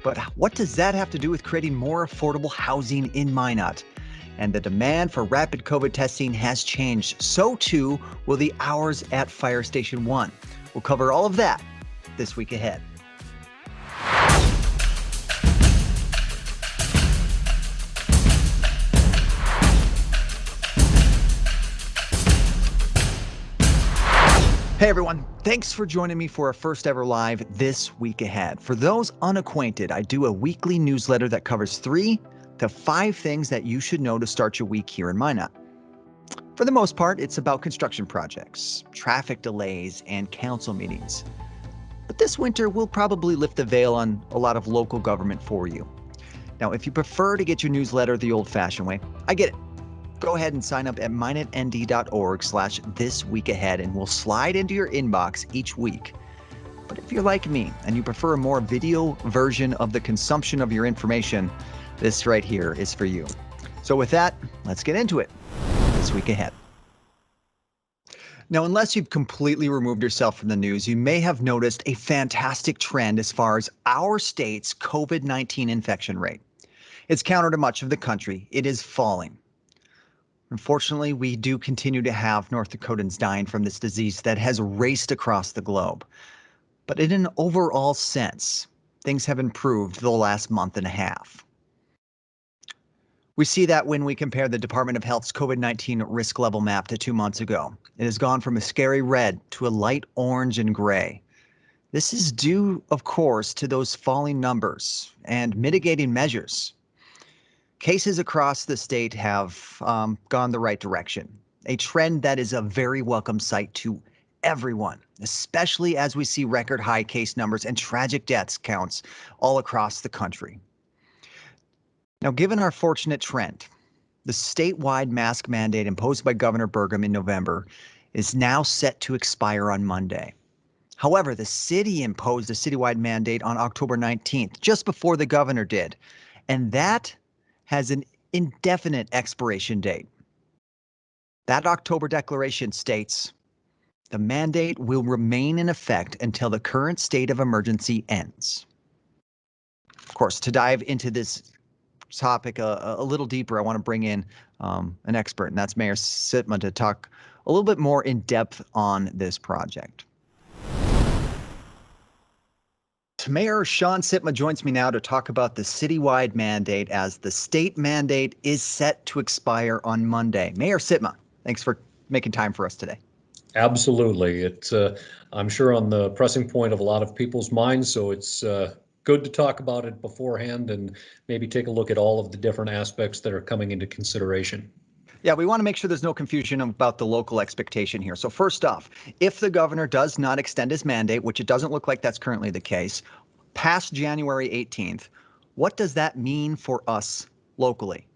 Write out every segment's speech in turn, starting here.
But what does that have to do with creating more affordable housing in Minot? And the demand for rapid COVID testing has changed. So too will the hours at Fire Station 1. We'll cover all of that this week ahead. Hey everyone, thanks for joining me for our first ever live This Week Ahead. For those unacquainted, I do a weekly newsletter that covers 3 to 5 things that you should know to start your week here in Minot. For the most part, it's about construction projects, traffic delays, and council meetings. But this winter, we'll probably lift the veil on a lot of local government for you. Now, if you prefer to get your newsletter the old-fashioned way, I get it. Go ahead and sign up at minotnd.org/thisweekahead and we'll slide into your inbox each week. But if you're like me and you prefer a more video version of the consumption of your information, this right here is for you. So with that, let's get into it. This Week Ahead. Now, unless you've completely removed yourself from the news, you may have noticed a fantastic trend as far as our state's COVID-19 infection rate. It's counter to much of the country. It is falling. Unfortunately, we do continue to have North Dakotans dying from this disease that has raced across the globe. But in an overall sense, things have improved the last month and a half. We see that when we compare the Department of Health's COVID-19 risk level map to 2 months ago. It has gone from a scary red to a light orange and gray. This is due, of course, to those falling numbers and mitigating measures. Cases across the state have gone the right direction, a trend that is a very welcome sight to everyone, especially as we see record high case numbers and tragic deaths counts all across the country. Now, given our fortunate trend, the statewide mask mandate imposed by Governor Burgum in November is now set to expire on Monday. However, the city imposed a citywide mandate on October 19th, just before the governor did, and that has an indefinite expiration date. That October declaration states, the mandate will remain in effect until the current state of emergency ends. Of course, to dive into this topic a little deeper, I want to bring in an expert, and that's Mayor Sitma to talk a little bit more in depth on this project. Mayor Sean Sitma joins me now to talk about the citywide mandate as the state mandate is set to expire on Monday. Mayor Sitma, thanks for making time for us today. Absolutely. It's, I'm sure, on the pressing point of a lot of people's minds, so it's good to talk about it beforehand and maybe take a look at all of the different aspects that are coming into consideration. Yeah, we want to make sure there's no confusion about the local expectation here. So first off, if the governor does not extend his mandate, which it doesn't look like that's currently the case, past January 18th, what does that mean for us locally?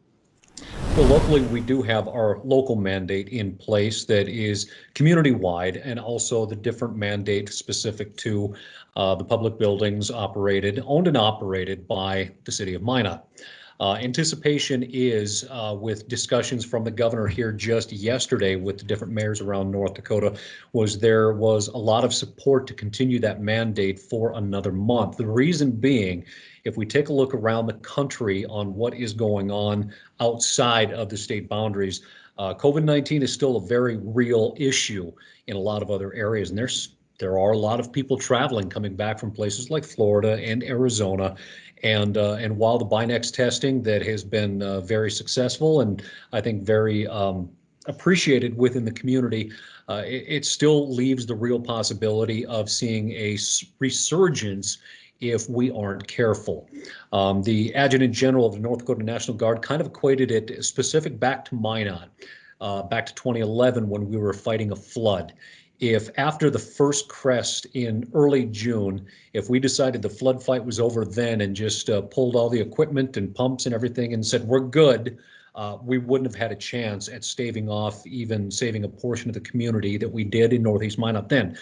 Well, locally, we do have our local mandate in place that is community-wide, and also the different mandate specific to the public buildings owned and operated by the city of Minot. Anticipation is, with discussions from the governor here just yesterday with the different mayors around North Dakota, there was a lot of support to continue that mandate for another month. The reason being, if we take a look around the country on what is going on outside of the state boundaries, COVID-19 is still a very real issue in a lot of other areas, and there are a lot of people traveling, coming back from places like Florida and Arizona. And while the Binex testing that has been very successful and I think very appreciated within the community, it still leaves the real possibility of seeing a resurgence if we aren't careful. The Adjutant General of the North Dakota National Guard kind of equated it specific back to Minot, back to 2011 when we were fighting a flood. If after the first crest in early June, if we decided the flood fight was over then and just pulled all the equipment and pumps and everything and said, we're good, we wouldn't have had a chance at staving off even saving a portion of the community that we did in Northeast Minot then.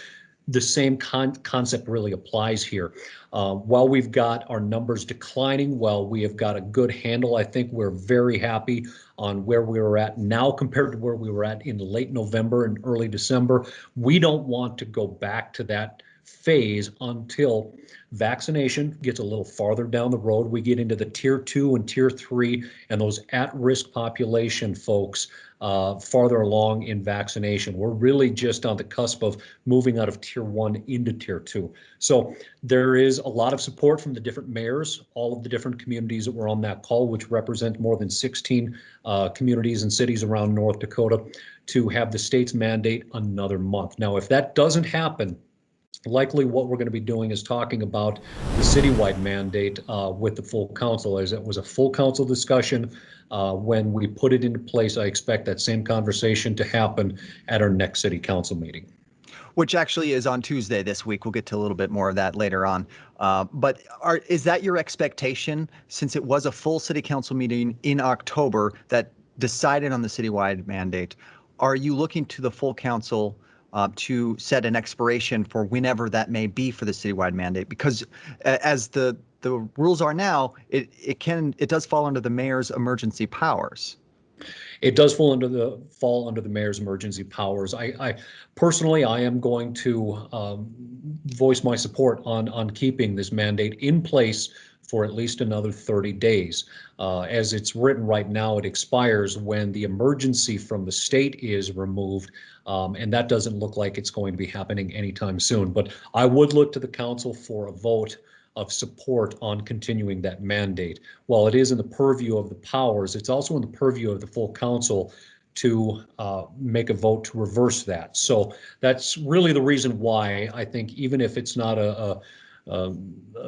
The same concept really applies here. While we've got our numbers declining, while we have got a good handle, I think we're very happy on where we were at now compared to where we were at in late November and early December. We don't want to go back to that phase until vaccination gets a little farther down the road. We get into the tier 2 and tier 3 and those at-risk population folks farther along in vaccination. We're really just on the cusp of moving out of tier 1 into tier 2. So there is a lot of support from the different mayors, all of the different communities that were on that call, which represent more than 16 communities and cities around North Dakota, to have the state's mandate another month. Now, if that doesn't happen, likely what we're going to be doing is talking about the citywide mandate with the full council, as it was a full council discussion. When we put it into place, I expect that same conversation to happen at our next city council meeting. Which actually is on Tuesday this week. We'll get to a little bit more of that later on. But is that your expectation, since it was a full city council meeting in October that decided on the citywide mandate? Are you looking to the full council to set an expiration for whenever that may be for the citywide mandate? Because as the rules are now, it does fall under the mayor's emergency powers. It does fall under the mayor's emergency powers. I personally, I am going to voice my support on keeping this mandate in place for at least another 30 days. As it's written right now, it expires when the emergency from the state is removed, and that doesn't look like it's going to be happening anytime soon. But I would look to the council for a vote of support on continuing that mandate. While it is in the purview of the powers, it's also in the purview of the full council to make a vote to reverse that. So that's really the reason why I think, even if it's not a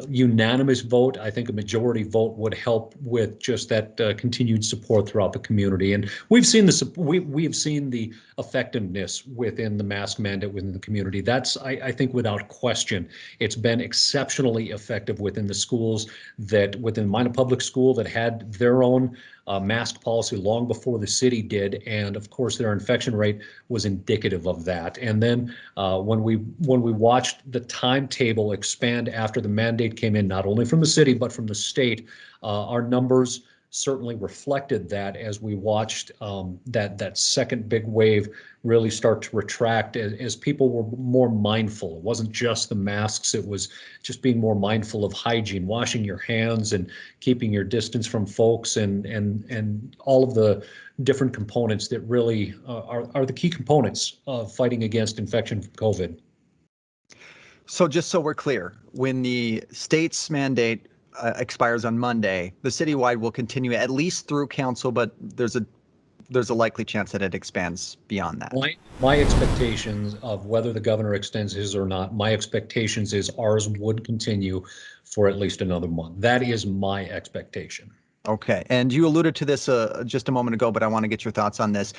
unanimous vote, I think a majority vote would help with just that continued support throughout the community. And we've seen we've seen the effectiveness within the mask mandate within the community. That's, I think, without question, it's been exceptionally effective within the schools, that within Minot Public School that had their own mask policy long before the city did, and of course their infection rate was indicative of that. And then when we watched the timetable expand after the mandate came in, not only from the city but from the state, our numbers certainly reflected that as we watched that second big wave really start to retract as people were more mindful. It wasn't just the masks, it was just being more mindful of hygiene, washing your hands and keeping your distance from folks, and all of the different components that really are the key components of fighting against infection from COVID. So just so we're clear, when the state's mandate expires on Monday, the citywide will continue at least through council, but there's a likely chance that it expands beyond that. My expectations of whether the governor extends his or not, my expectations is ours would continue for at least another month. That is my expectation. Okay, and you alluded to this just a moment ago, but I want to get your thoughts on this.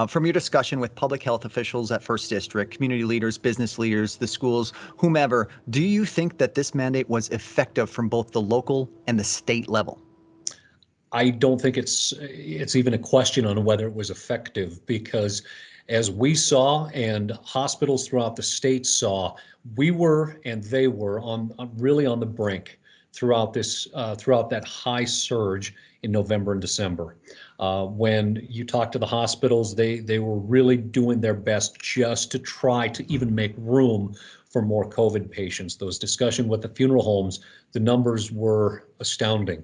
From your discussion with public health officials at First District, community leaders, business leaders, the schools, whomever, do you think that this mandate was effective from both the local and the state level? I don't think it's even a question on whether it was effective, because as we saw and hospitals throughout the state saw, we were and they were really on the brink throughout that high surge in November and December. When you talk to the hospitals, they were really doing their best just to try to even make room for more COVID patients. Those discussions with the funeral homes, the numbers were astounding.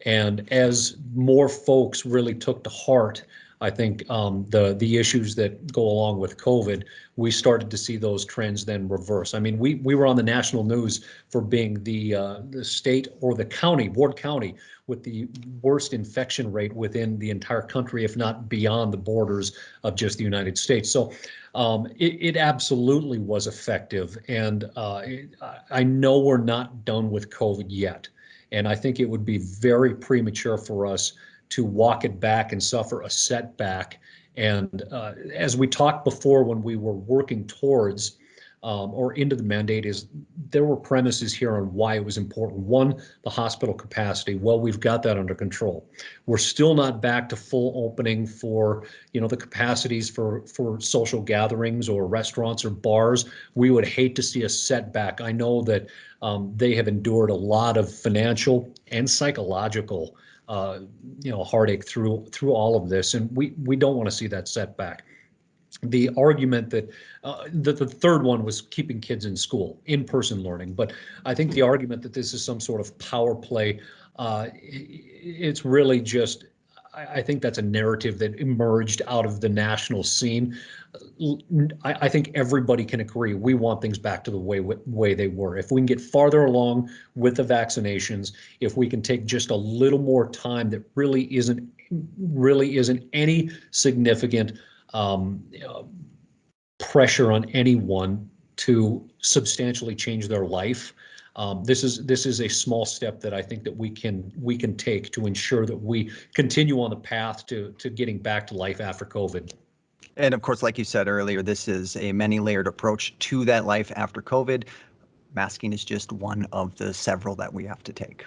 And as more folks really took to heart, I think the issues that go along with COVID, we started to see those trends then reverse. I mean, we were on the national news for being the state, or the county, Ward County, with the worst infection rate within the entire country, if not beyond the borders of just the United States. So it absolutely was effective. And I know we're not done with COVID yet. And I think it would be very premature for us to walk it back and suffer a setback. And as we talked before, when we were working towards or into the mandate, is there were premises here on why it was important. One, the hospital capacity. Well, we've got that under control. We're still not back to full opening for, the capacities for social gatherings or restaurants or bars. We would hate to see a setback. I know that they have endured a lot of financial and psychological heartache through all of this, and we don't want to see that setback. the argument that the third one was keeping kids in school, in-person learning. But I think the argument that this is some sort of power play, it's really just, I think that's a narrative that emerged out of the national scene. I think everybody can agree we want things back to the way they were. If we can get farther along with the vaccinations, if we can take just a little more time, that really isn't any significant pressure on anyone to substantially change their life. This is a small step that I think that we can take to ensure that we continue on the path to getting back to life after COVID. And of course, like you said earlier, this is a many-layered approach to that life after COVID. Masking is just one of the several that we have to take.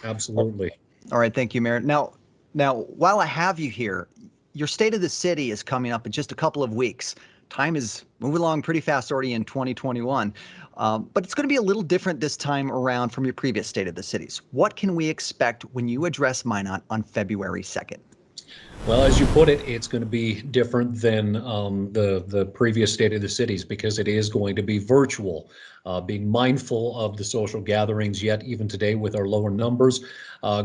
Absolutely. All right, thank you, Mayor. Now, while I have you here, your State of the City is coming up in just a couple of weeks. Time is moving along pretty fast already in 2021, but it's going to be a little different this time around from your previous State of the Cities. What can we expect when you address Minot on February 2nd? Well, as you put it, it's going to be different than the previous State of the Cities, because it is going to be virtual. Being mindful of the social gatherings, yet even today with our lower numbers,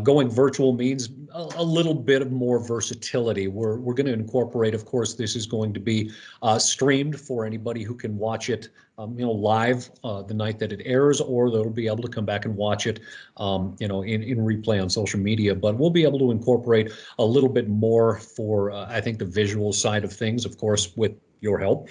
going virtual means a little bit of more versatility. We're going to incorporate, of course, this is going to be streamed for anybody who can watch it live the night that it airs, or they'll be able to come back and watch it in replay on social media. But we'll be able to incorporate a little bit more for I think the visual side of things, of course, with your help.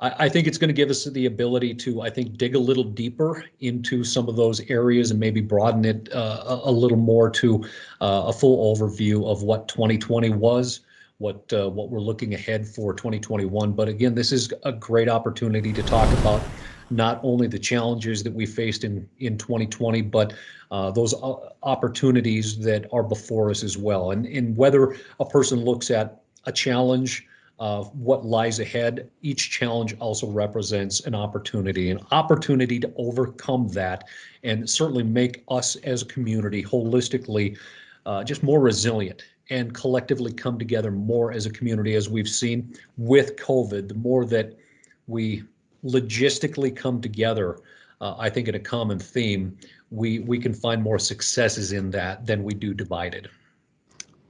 I think it's going to give us the ability to, I think, dig a little deeper into some of those areas and maybe broaden it a little more to a full overview of what 2020 was, what we're looking ahead for 2021. But again, this is a great opportunity to talk about not only the challenges that we faced in 2020, but those opportunities that are before us as well. And whether a person looks at a challenge, what lies ahead, each challenge also represents an opportunity to overcome that, and certainly make us as a community holistically just more resilient and collectively come together more as a community. As we've seen with COVID, the more that we logistically come together, I think in a common theme, we can find more successes in that than we do divided.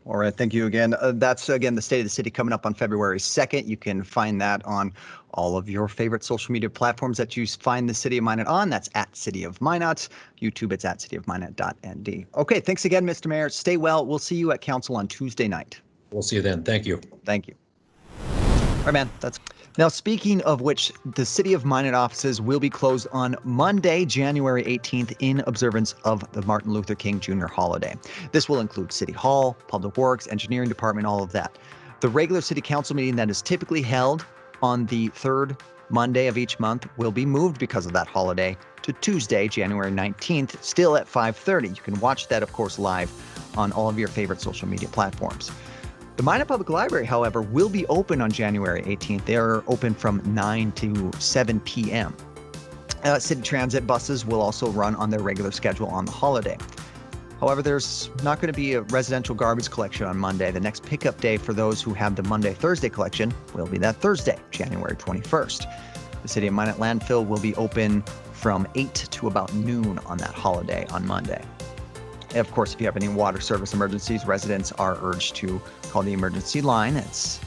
All right, thank you again. That's, again, the State of the City coming up on February 2nd. You can find that on all of your favorite social media platforms that you find the City of Minot on. That's at City of Minot. YouTube, it's at cityofminot.nd. Okay, thanks again, Mr. Mayor. Stay well. We'll see you at Council on Tuesday night. We'll see you then. Thank you. Thank you. All right, man. Now, speaking of which, the City of Minot offices will be closed on Monday, January 18th, in observance of the Martin Luther King Jr. holiday. This will include City Hall, Public Works, Engineering Department, all of that. The regular City Council meeting that is typically held on the third Monday of each month will be moved because of that holiday to Tuesday, January 19th, still at 5:30. You can watch that, of course, live on all of your favorite social media platforms. The Minot Public Library, however, will be open on January 18th. They are open from 9 to 7 p.m. City Transit buses will also run on their regular schedule on the holiday. However, there's not going to be a residential garbage collection on Monday. The next pickup day for those who have the Monday-Thursday collection will be that Thursday, January 21st. The City of Minot landfill will be open from 8 to about noon on that holiday on Monday. And of course, if you have any water service emergencies, residents are urged to call the emergency line. It's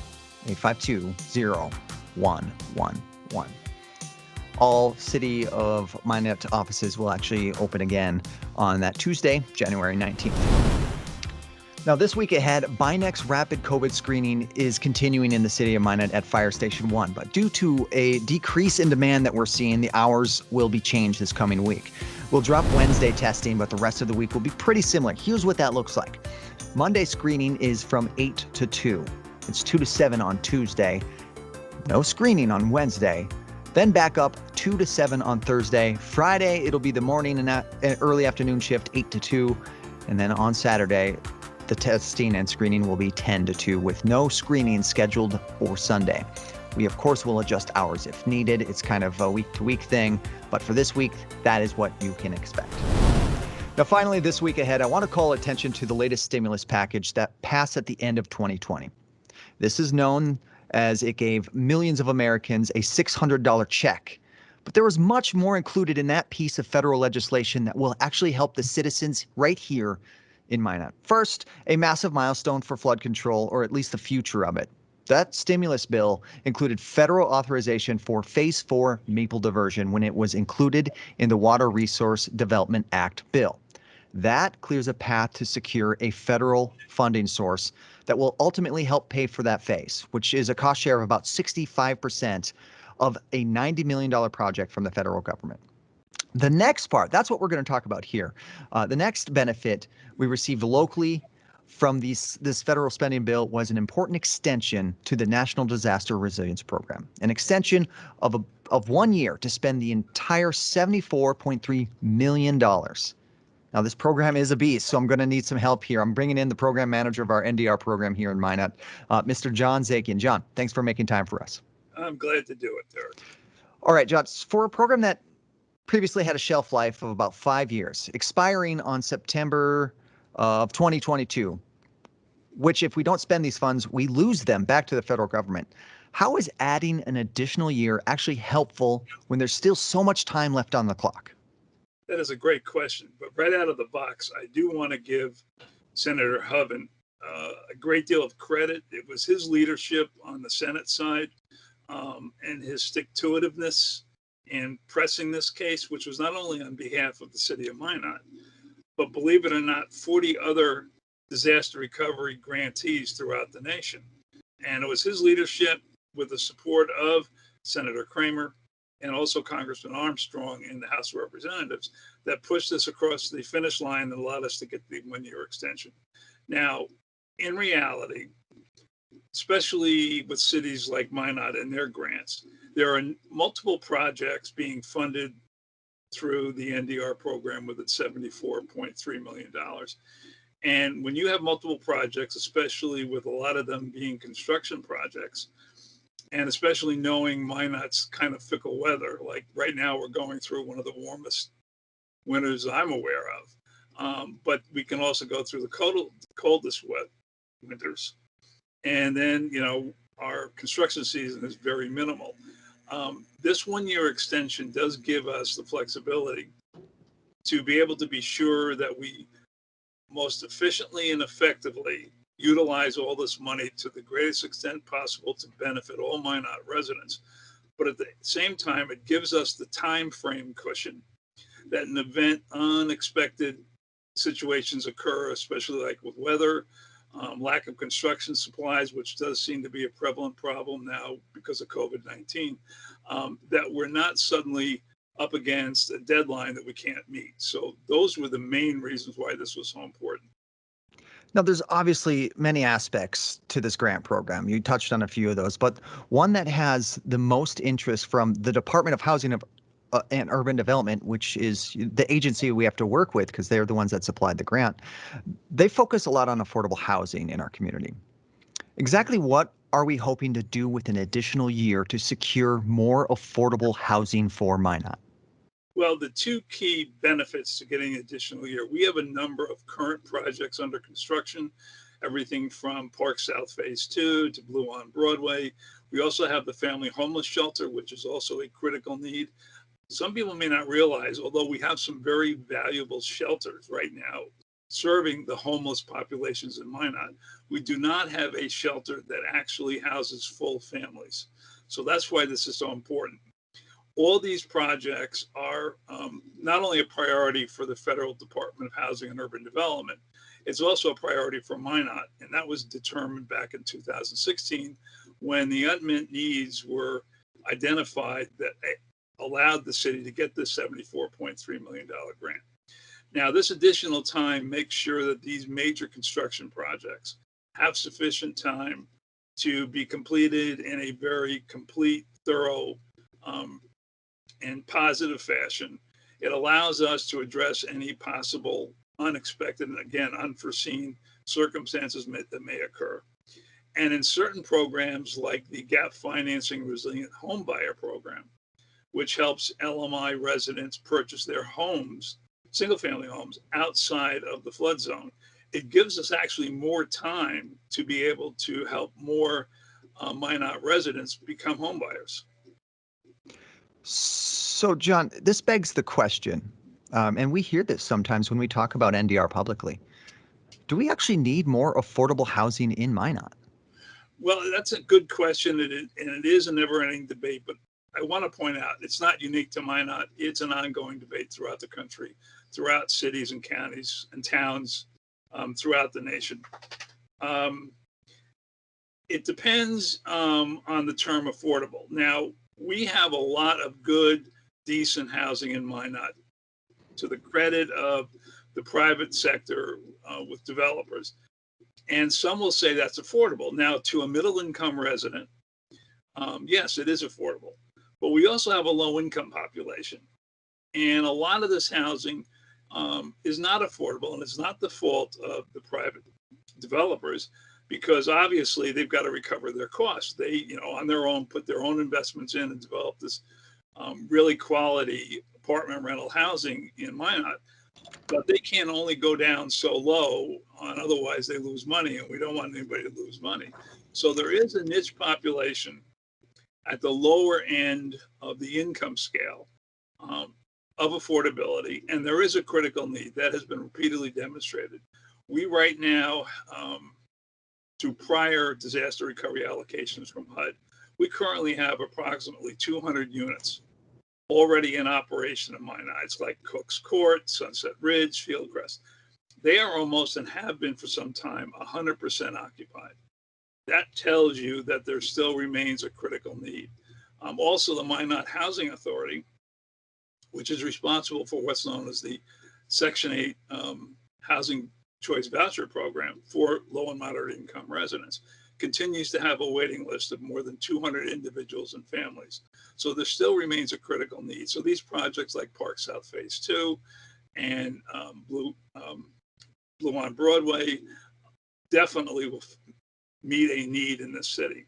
852-0111. All City of Minot offices will actually open again on that Tuesday, January 19th. Now, this week ahead, Binex rapid COVID screening is continuing in the City of Minot at Fire Station 1, but due to a decrease in demand that we're seeing, the hours will be changed this coming week. We'll drop Wednesday testing, but the rest of the week will be pretty similar. Here's what that looks like. Monday screening is from 8 to 2. It's 2 to 7 on Tuesday. No screening on Wednesday. Then back up 2 to 7 on Thursday. Friday, it'll be the morning and early afternoon shift, 8 to 2. And then on Saturday, the testing and screening will be 10 to 2 with no screening scheduled for Sunday. We, of course, will adjust hours if needed. It's kind of a week-to-week thing, but for this week, that is what you can expect. Now, finally, this week ahead, I want to call attention to the latest stimulus package that passed at the end of 2020. This is known as it gave millions of Americans a $600 check. But there was much more included in that piece of federal legislation that will actually help the citizens right here in Minot. First, a massive milestone for flood control, or at least the future of it. That stimulus bill included federal authorization for Phase 4 maple diversion when it was included in the Water Resource Development Act bill. That clears a path to secure a federal funding source that will ultimately help pay for that phase, which is a cost share of about 65% of a $90 million project from the federal government. The next part, that's what we're going to talk about here. The next benefit we received locally from this federal spending bill was an important extension to the National Disaster Resilience Program, an extension of 1 year to spend the entire $74.3 million. Now, this program is a beast, so I'm going to need some help here. I'm bringing in the program manager of our NDR program here in Minot, Mr. John Zakian. John, thanks for making time for us. I'm glad to do it, Derek. All right, John, for a program that previously had a shelf life of about 5 years, expiring on September of 2022, which if we don't spend these funds, we lose them back to the federal government. How is adding an additional year actually helpful when there's still so much time left on the clock? That is a great question, but right out of the box, I do want to give Senator Hoven a great deal of credit. It was his leadership on the Senate side and his stick-to-itiveness in pressing this case, which was not only on behalf of the city of Minot, but believe it or not, 40 other disaster recovery grantees throughout the nation. And it was his leadership with the support of Senator Kramer and also Congressman Armstrong in the House of Representatives that pushed this across the finish line and allowed us to get the 1 year extension. Now, in reality, especially with cities like Minot and their grants, there are multiple projects being funded through the NDR program with its $74.3 million. And when you have multiple projects, especially with a lot of them being construction projects, and especially knowing Minot's kind of fickle weather, like right now we're going through one of the warmest winters I'm aware of. But we can also go through the coldest wet winters. And then, our construction season is very minimal. This 1 year extension does give us the flexibility to be able to be sure that we most efficiently and effectively utilize all this money to the greatest extent possible to benefit all Minot residents. But at the same time, it gives us the time frame cushion that in event unexpected situations occur, especially like with weather, lack of construction supplies, which does seem to be a prevalent problem now because of COVID-19, that we're not suddenly up against a deadline that we can't meet. So those were the main reasons why this was so important. Now, there's obviously many aspects to this grant program. You touched on a few of those, but one that has the most interest from the Department of Housing and Urban Development, which is the agency we have to work with because they're the ones that supplied the grant. They focus a lot on affordable housing in our community. Exactly what are we hoping to do with an additional year to secure more affordable housing for Minot? Well, the two key benefits to getting an additional year, we have a number of current projects under construction, everything from Park South Phase 2 to Blue on Broadway. We also have the family homeless shelter, which is also a critical need. Some people may not realize, although we have some very valuable shelters right now serving the homeless populations in Minot, we do not have a shelter that actually houses full families. So that's why this is so important. All these projects are not only a priority for the Federal Department of Housing and Urban Development, it's also a priority for Minot. And that was determined back in 2016 when the unmet needs were identified that allowed the city to get this $74.3 million grant. Now, this additional time makes sure that these major construction projects have sufficient time to be completed in a very complete, thorough, and positive fashion. It allows us to address any possible unexpected and again unforeseen circumstances that may occur. And in certain programs like the Gap Financing Resilient Homebuyer program, which helps LMI residents purchase their homes, single family homes, outside of the flood zone, it gives us actually more time to be able to help more Minot residents become home buyers. So, John, this begs the question, and we hear this sometimes when we talk about NDR publicly. Do we actually need more affordable housing in Minot? Well, that's a good question, and it is a never-ending debate. But I want to point out it's not unique to Minot. It's an ongoing debate throughout the country, throughout cities and counties and towns, throughout the nation. It depends on the term affordable. Now, we have a lot of good, decent housing in Minot, to the credit of the private sector with developers. And some will say that's affordable. Now, to a middle income resident, yes, it is affordable. But we also have a low income population. And a lot of this housing is not affordable. And it's not the fault of the private developers, because obviously they've got to recover their costs. They, on their own, put their own investments in and develop this really quality apartment rental housing in Minot. But they can only go down so low, otherwise they lose money, and we don't want anybody to lose money. So there is a niche population at the lower end of the income scale of affordability, and there is a critical need that has been repeatedly demonstrated. We right now, through prior disaster recovery allocations from HUD, we currently have approximately 200 units already in operation in Minot. It's like Cook's Court, Sunset Ridge, Fieldcrest. They are almost, and have been for some time, 100% occupied. That tells you that there still remains a critical need. Also, the Minot Housing Authority, which is responsible for what's known as the Section 8 Housing Choice Voucher Program for low and moderate income residents, continues to have a waiting list of more than 200 individuals and families. So there still remains a critical need. So these projects like Park South Phase 2 and Blue on Broadway definitely will meet a need in this city.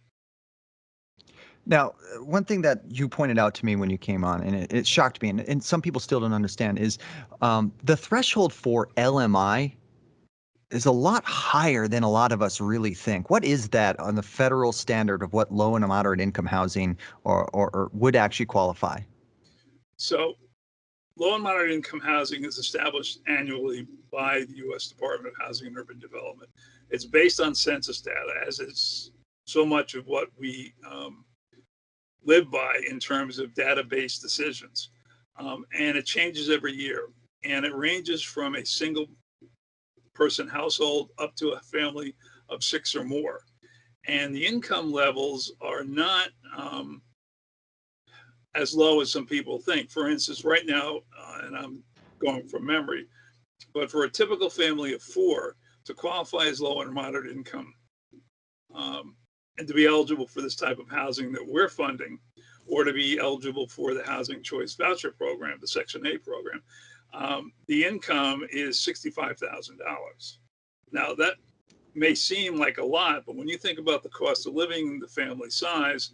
Now, one thing that you pointed out to me when you came on, and it shocked me, and some people still don't understand, is the threshold for LMI is a lot higher than a lot of us really think. What is that on the federal standard of what low and moderate income housing or would actually qualify? So low and moderate income housing is established annually by the U.S. Department of Housing and Urban Development. It's based on census data, as is so much of what we live by in terms of database decisions. And it changes every year. And it ranges from a single person household up to a family of 6 or more. And the income levels are not as low as some people think. For instance, right now, and I'm going from memory, but for a typical family of 4 to qualify as low and moderate income and to be eligible for this type of housing that we're funding, or to be eligible for the Housing Choice Voucher Program, the Section 8 program, the income is $65,000. Now, that may seem like a lot, but when you think about the cost of living, the family size,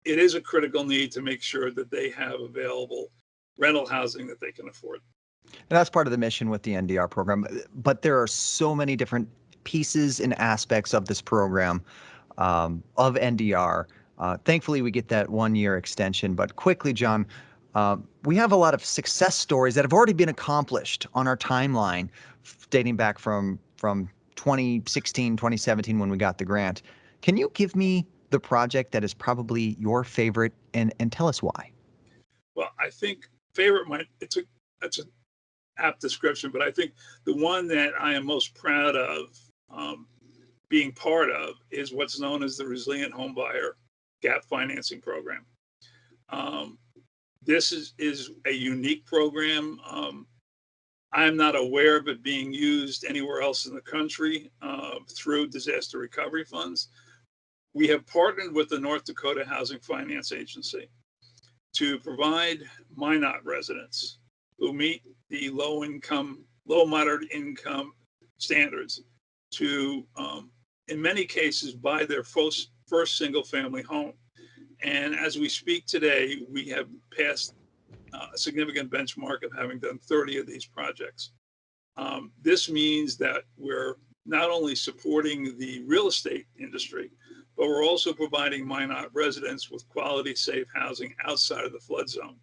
it is a critical need to make sure that they have available rental housing that they can afford. And that's part of the mission with the NDR program. But there are so many different pieces and aspects of this program of NDR. Thankfully, we get that 1-year extension. But quickly, John, we have a lot of success stories that have already been accomplished on our timeline dating back from 2016, 2017 when we got the grant. Can you give me the project that is probably your favorite and tell us why? Well, I think favorite that's an apt description, but I think the one that I am most proud of being part of is what's known as the Resilient Homebuyer Gap Financing Program. This is a unique program. I'm not aware of it being used anywhere else in the country through disaster recovery funds. We have partnered with the North Dakota Housing Finance Agency to provide Minot residents who meet the low moderate income standards to, in many cases, buy their first single family home. And as we speak today, we have passed a significant benchmark of having done 30 of these projects. This means that we're not only supporting the real estate industry, but we're also providing Minot residents with quality, safe housing outside of the flood zone.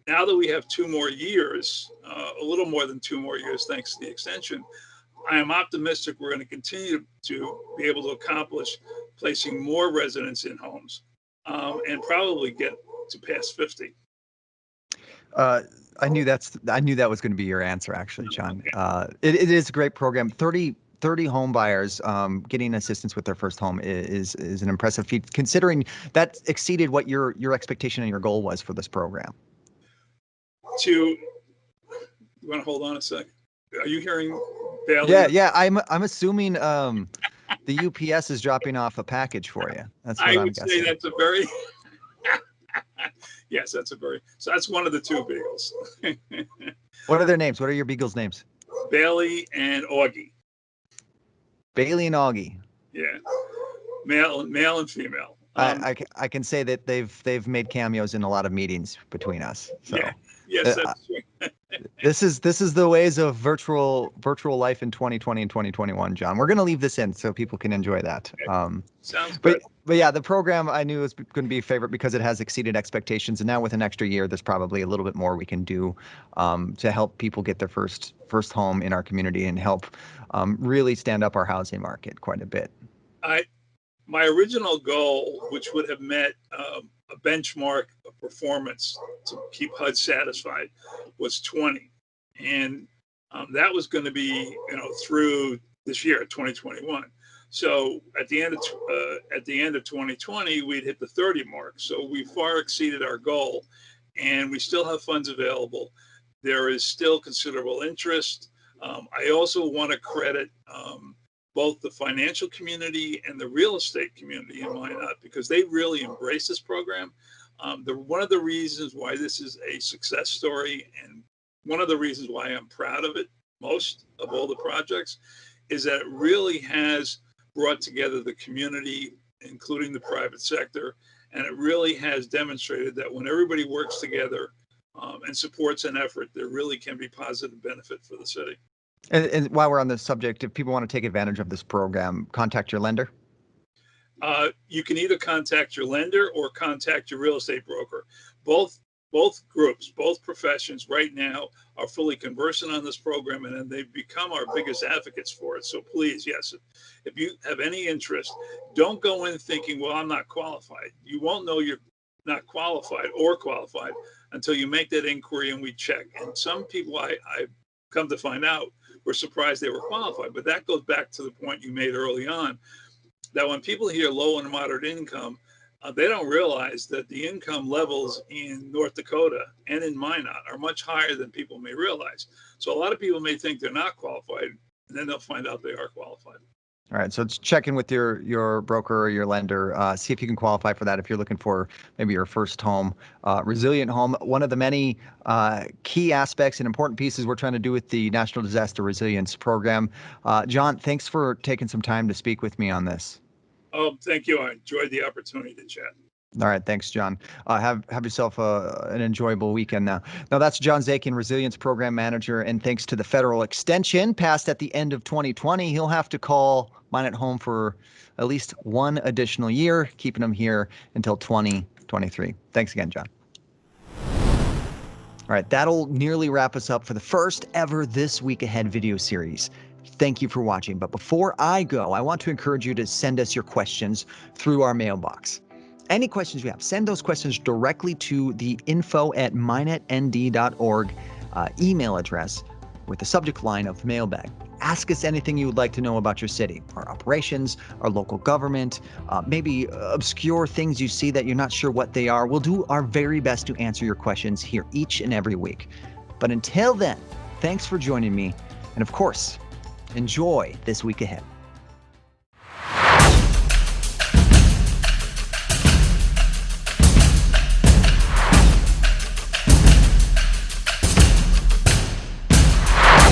Now that we have 2 more years, a little more than 2 more years, thanks to the extension, I am optimistic we're going to continue to be able to accomplish placing more residents in homes, and probably get to past 50. I knew that was going to be your answer, actually, John. It is a great program. 30 home buyers getting assistance with their first home is an impressive feat, considering that exceeded what your expectation and your goal was for this program. You want to hold on a second? Are you hearing Bailey? Yeah. I'm assuming the UPS is dropping off a package for you. That's what I'm guessing. I would say that's a very yes, so that's one of the 2 beagles. What are their names? What are your beagles' names? Bailey and Augie. Bailey and Augie. Yeah, male and female. I can say that they've made cameos in a lot of meetings between us. So. Yeah. Yes, that's true. This is the ways of virtual life in 2020 and 2021, John. We're going to leave this in so people can enjoy that. Sounds good. But yeah, the program I knew was going to be a favorite because it has exceeded expectations, and now with an extra year, there's probably a little bit more we can do to help people get their first home in our community and help really stand up our housing market quite a bit. My original goal, which would have met a benchmark of performance to keep HUD satisfied, was 20, and that was going to be through this year, 2021. So at the end of 2020, we'd hit the 30 mark. So we far exceeded our goal, and we still have funds available. There is still considerable interest. I also want to credit both the financial community and the real estate community in Minot, because they really embrace this program. One of the reasons why this is a success story, and one of the reasons why I'm proud of it most of all the projects, is that it really has brought together the community, including the private sector, and it really has demonstrated that when everybody works together and supports an effort, there really can be positive benefit for the city. And while we're on this subject, if people want to take advantage of this program, contact your lender. You can either contact your lender or contact your real estate broker. Both groups, both professions right now are fully conversant on this program, and they've become our biggest advocates for it. So please, yes, if you have any interest, don't go in thinking, well, I'm not qualified. You won't know you're not qualified or qualified until you make that inquiry and we check. And some people I've come to find out were surprised they were qualified. But that goes back to the point you made early on, that when people hear low and moderate income, they don't realize that the income levels in North Dakota and in Minot are much higher than people may realize. So a lot of people may think they're not qualified, and then they'll find out they are qualified. All right, so check in with your broker or your lender. See if you can qualify for that if you're looking for maybe your first home, resilient home. One of the many key aspects and important pieces we're trying to do with the National Disaster Resilience Program. John, thanks for taking some time to speak with me on this. Oh, thank you. I enjoyed the opportunity to chat. All right, thanks, John. Have yourself an enjoyable weekend now. Now, that's John Zakian, Resilience Program Manager, and thanks to the federal extension passed at the end of 2020, he'll have to call Minot home for at least one additional year, keeping him here until 2023. Thanks again, John. All right, that'll nearly wrap us up for the first ever This Week Ahead video series. Thank you for watching. But before I go, I want to encourage you to send us your questions through our mailbox. Any questions you have, send those questions directly to the info@minotnd.org email address with the subject line of mailbag. Ask us anything you would like to know about your city, our operations, our local government, maybe obscure things you see that you're not sure what they are. We'll do our very best to answer your questions here each and every week. But until then, thanks for joining me. And of course, enjoy This Week Ahead.